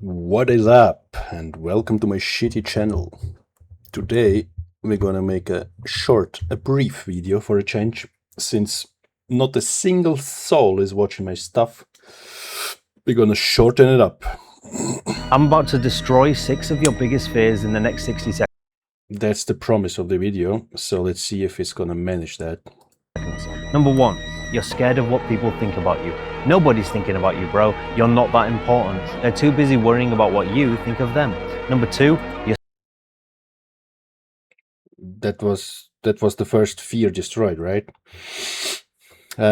What is up, and welcome to my shitty channel. Today we're gonna make a brief video for a change, since not a single soul is watching my stuff. We're gonna shorten it up. I'm about to destroy 6 of your biggest fears in the next 60 seconds. That's the promise of the video, so let's see if it's gonna manage that. Number 1, you're scared of what people think about you. Nobody's thinking about you, bro. You're not that important. They're too busy worrying about what you think of them. Number 2, you're That was the first fear destroyed, right?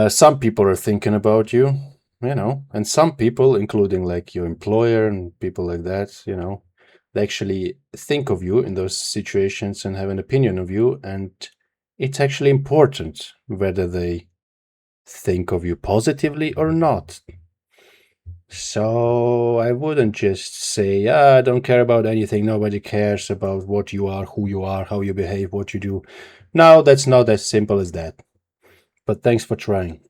Some people are thinking about you, and some people, including like your employer and people like that, they actually think of you in those situations and have an opinion of you, and it's actually important whether they think of you positively or not. So I wouldn't just say, I don't care about anything. Nobody cares about what you are, who you are, how you behave, what you do. No, that's not as simple as that. But thanks for trying.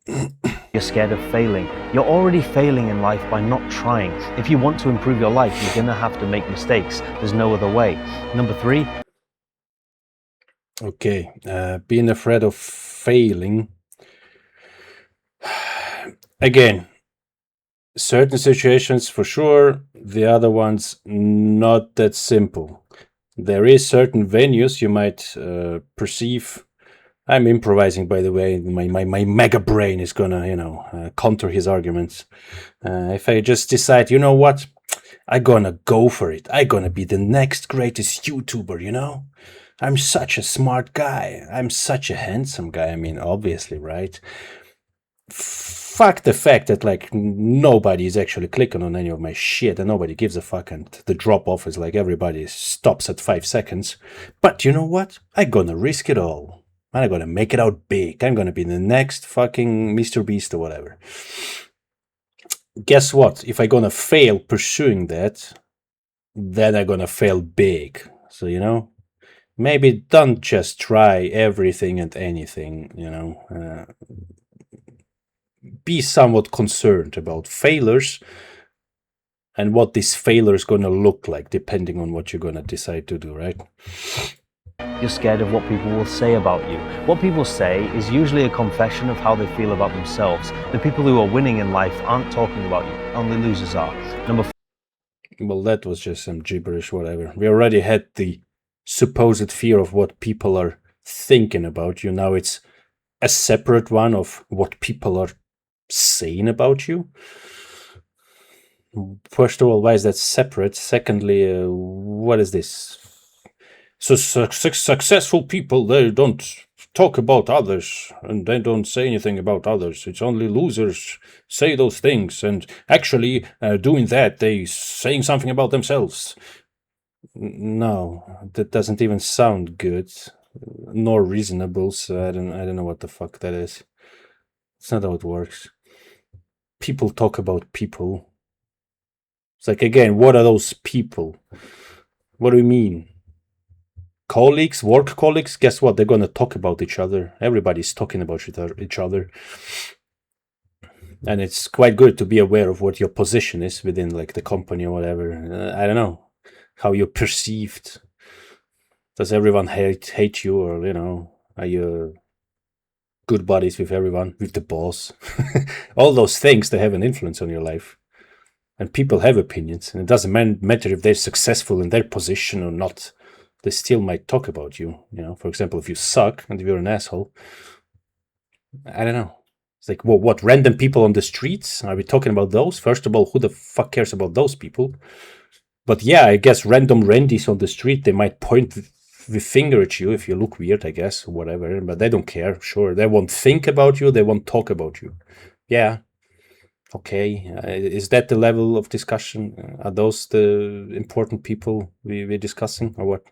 You're scared of failing. You're already failing in life by not trying. If you want to improve your life, you're gonna have to make mistakes. There's no other way. Number 3, Okay, being afraid of failing. Again, certain situations for sure, the other ones not that simple. There is certain venues you might perceive. I'm improvising, by the way. My mega brain is gonna, counter his arguments. If I just decide, you know what, I'm gonna go for it. I'm gonna be the next greatest YouTuber, I'm such a smart guy. I'm such a handsome guy. I mean, obviously, right? Fuck the fact that like nobody is actually clicking on any of my shit and nobody gives a fuck, and the drop off is like everybody stops at 5 seconds. But you know what? I'm gonna risk it all. I'm gonna make it out big. I'm gonna be the next fucking Mr. Beast or whatever. Guess what? If I'm gonna fail pursuing that, then I'm gonna fail big. So, maybe don't just try everything and anything, be somewhat concerned about failures and what this failure is going to look like, depending on what you're going to decide to do, right? you're scared of what people will say about you. What people say is usually a confession of how they feel about themselves. The people who are winning in life aren't talking about you, only losers are. Number 4, Well, that was just some gibberish, whatever. We already had the supposed fear of what people are thinking about you. Now it's a separate one of what people are saying about you. First of all, why is that separate? Secondly, what is this? So successful people, they don't talk about others and they don't say anything about others. It's only losers say those things, and actually doing that, they saying something about themselves. No, that doesn't even sound good, nor reasonable. So I don't know what the fuck that is. It's not how it works. People talk about people. It's like, again, what are those people? What do you mean? Colleagues, work colleagues, guess what? They're going to talk about each other. Everybody's talking about each other. And it's quite good to be aware of what your position is within like the company or whatever. I don't know how you're perceived. Does everyone hate you, or are you good buddies with everyone, with the boss? All those things, they have an influence on your life. And people have opinions, and it doesn't matter if they're successful in their position or not. They still might talk about you. For example, if you suck and if you're an asshole, I don't know. It's like, what random people on the streets? Are we talking about those? First of all, who the fuck cares about those people? But yeah, I guess random Randys on the street, they might point the finger at you if you look weird, I guess, or whatever. But they don't care. Sure, they won't think about you. They won't talk about you. Yeah. Okay, is that the level of discussion? Are those the important people we're discussing, or what?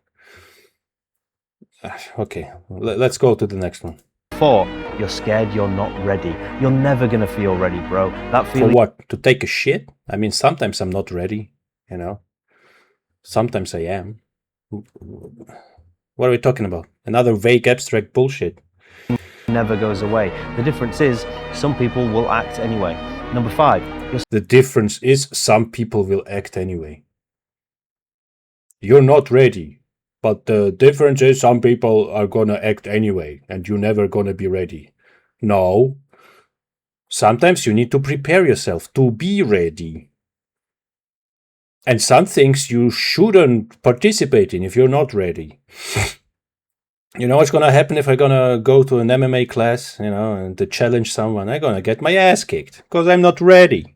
Okay, let's go to the next one. 4, you're scared you're not ready. You're never gonna feel ready, bro. That feeling. For what? To take a shit? I mean, sometimes I'm not ready, Sometimes I am. What are we talking about? Another vague, abstract bullshit. Never goes away. The difference is some people will act anyway. Number 5, The difference is some people will act anyway. You're not ready, but the difference is some people are gonna act anyway, and you're never gonna be ready. No. Sometimes you need to prepare yourself to be ready. And some things you shouldn't participate in if you're not ready. You know what's gonna happen if I'm gonna go to an MMA class, and to challenge someone? I'm gonna get my ass kicked because I'm not ready.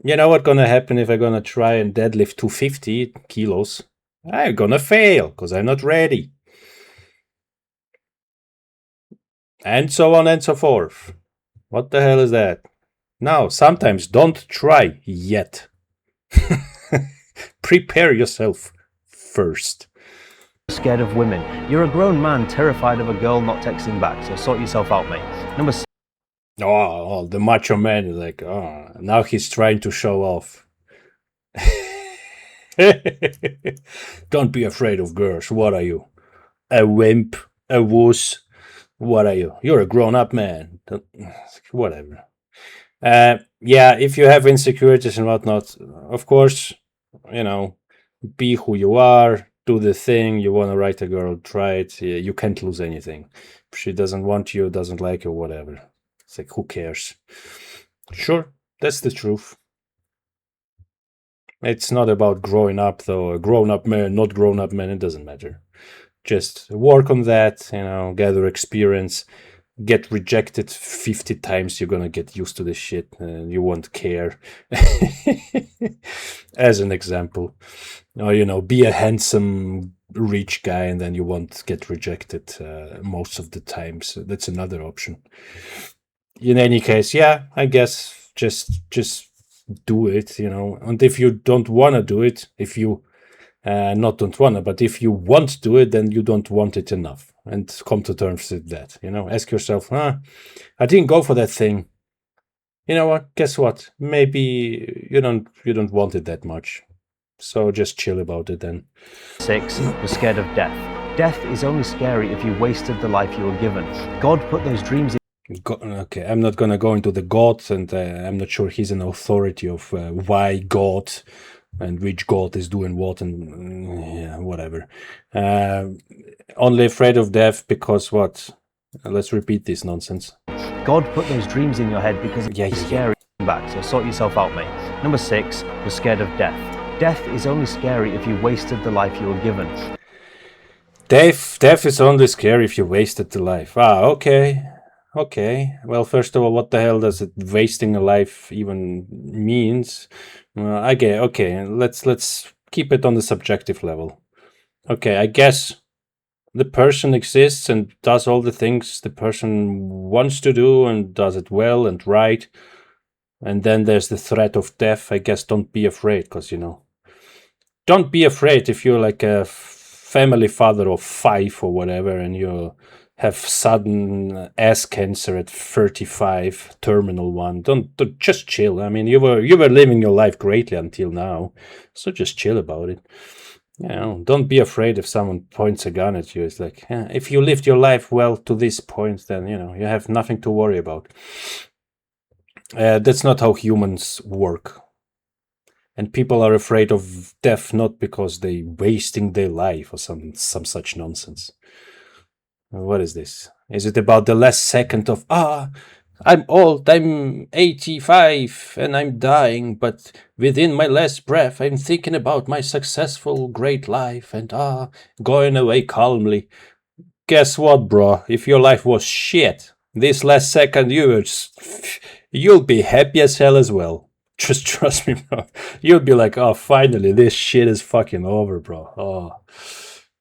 You know what's gonna happen if I'm gonna try and deadlift 250 kilos? I'm gonna fail because I'm not ready. And so on and so forth. What the hell is that? Now, sometimes don't try yet. Prepare yourself first. Scared of women. You're a grown man terrified of a girl not texting back, so sort yourself out, mate. Number 6. Oh, the macho man is like, now he's trying to show off. Don't be afraid of girls. What are you? A wimp? A wuss? What are you? You're a grown-up man. Whatever. Yeah, if you have insecurities and whatnot, of course, be who you are, do the thing. You want to write a girl, try it. You can't lose anything. If she doesn't want you, doesn't like you, whatever. It's like, who cares? Sure, that's the truth. It's not about growing up, though. A grown-up man, not grown-up man, it doesn't matter. Just work on that, gather experience. Get rejected 50 times, you're gonna get used to this shit and you won't care. As an example. Or, be a handsome rich guy and then you won't get rejected most of the time. So that's another option. In any case, yeah, I guess just do it, and if you don't want to do it, if you not don't want to, but if you want to do it, then you don't want it enough, and come to terms with that. Ask yourself, I didn't go for that thing. You know what? Guess what? Maybe you don't want it that much. So just chill about it then. 6. You're scared of death. Death is only scary if you wasted the life you were given. God put those dreams in. Okay, I'm not gonna go into the God, and I'm not sure he's an authority of why God and which God is doing what, and yeah, whatever. Only afraid of death because what? Let's repeat this nonsense. God put those dreams in your head because it's scary. Back, so sort yourself out, mate. Number 6, you're scared of death. Death is only scary if you wasted the life you were given. Death is only scary if you wasted the life. Okay. Well, first of all, what the hell does it wasting a life even means? Okay. Let's keep it on the subjective level. Okay, I guess the person exists and does all the things the person wants to do and does it well and right. And then there's the threat of death. I guess don't be afraid, because don't be afraid if you're like a family father of 5 or whatever, and you have sudden ass cancer at 35, terminal one. Don't just chill. I mean, you were living your life greatly until now, so just chill about it. Don't be afraid if someone points a gun at you. It's like, if you lived your life well to this point, then you have nothing to worry about. That's not how humans work. And people are afraid of death not because they're wasting their life or some such nonsense. What is this? Is it about the last second of, I'm old, I'm 85 and I'm dying, but within my last breath I'm thinking about my successful, great life and going away calmly. Guess what, bro? If your life was shit, this last second you'll be happy as hell as well. Just trust me, bro. You'll be like, finally, this shit is fucking over, bro.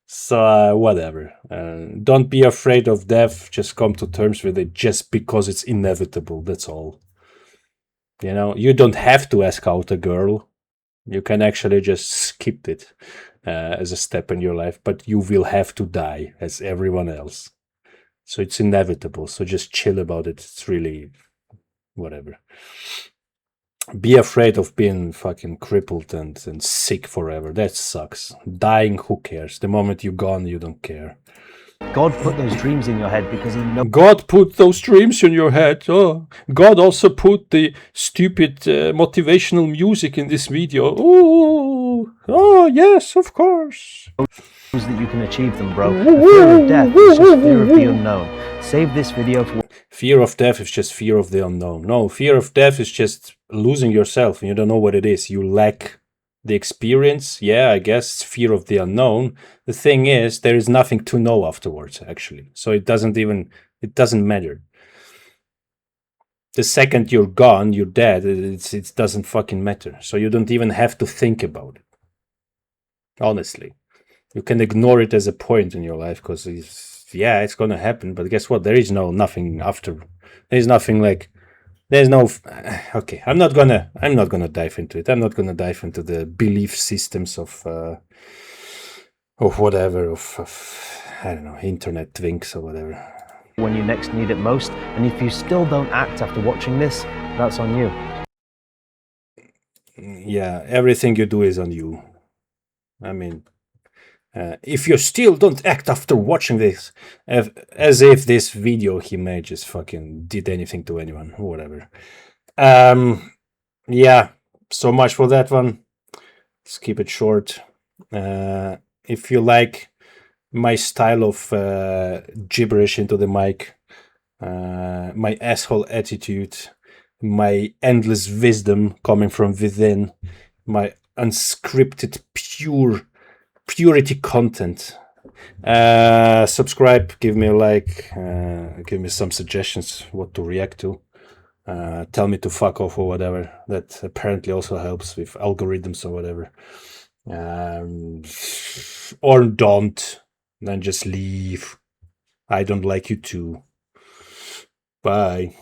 So, whatever. Don't be afraid of death. Just come to terms with it just because it's inevitable. That's all. You don't have to ask out a girl. You can actually just skip it as a step in your life, but you will have to die as everyone else. So it's inevitable. So just chill about it. It's really whatever. Be afraid of being fucking crippled and sick forever. That sucks. Dying, who cares? The moment you're gone, you don't care. God put those dreams in your head because he knows God put those dreams in your head. Oh, God also put the stupid motivational music in this video. Oh, yes, of course. that you can achieve them, bro. The fear of death is just fear of the unknown. Save this video for... Fear of death is just fear of the unknown. No, fear of death is just losing yourself and you don't know what it is. You lack the experience. Yeah, I guess it's fear of the unknown. The thing is, there is nothing to know afterwards, actually. So it doesn't matter. The second you're gone, you're dead, it doesn't fucking matter. So you don't even have to think about it. Honestly. You can ignore it as a point in your life because it's gonna happen, but guess what? There is nothing after. There's nothing like... There's no... Okay, I'm not gonna dive into it. I'm not gonna dive into the belief systems of whatever, of I don't know, internet twinks or whatever. When you next need it most, and if you still don't act after watching this, that's on you. Yeah, everything you do is on you. I mean, if you still don't act after watching this, as if this video he made just fucking did anything to anyone, or whatever. Yeah, so much for that one. Let's keep it short. If you like my style of gibberish into the mic, my asshole attitude, my endless wisdom coming from within, my unscripted purity content, subscribe, give me a like, give me some suggestions what to react to, tell me to fuck off or whatever. That apparently also helps with algorithms or whatever. Or don't, then just leave. I don't like you too. Bye.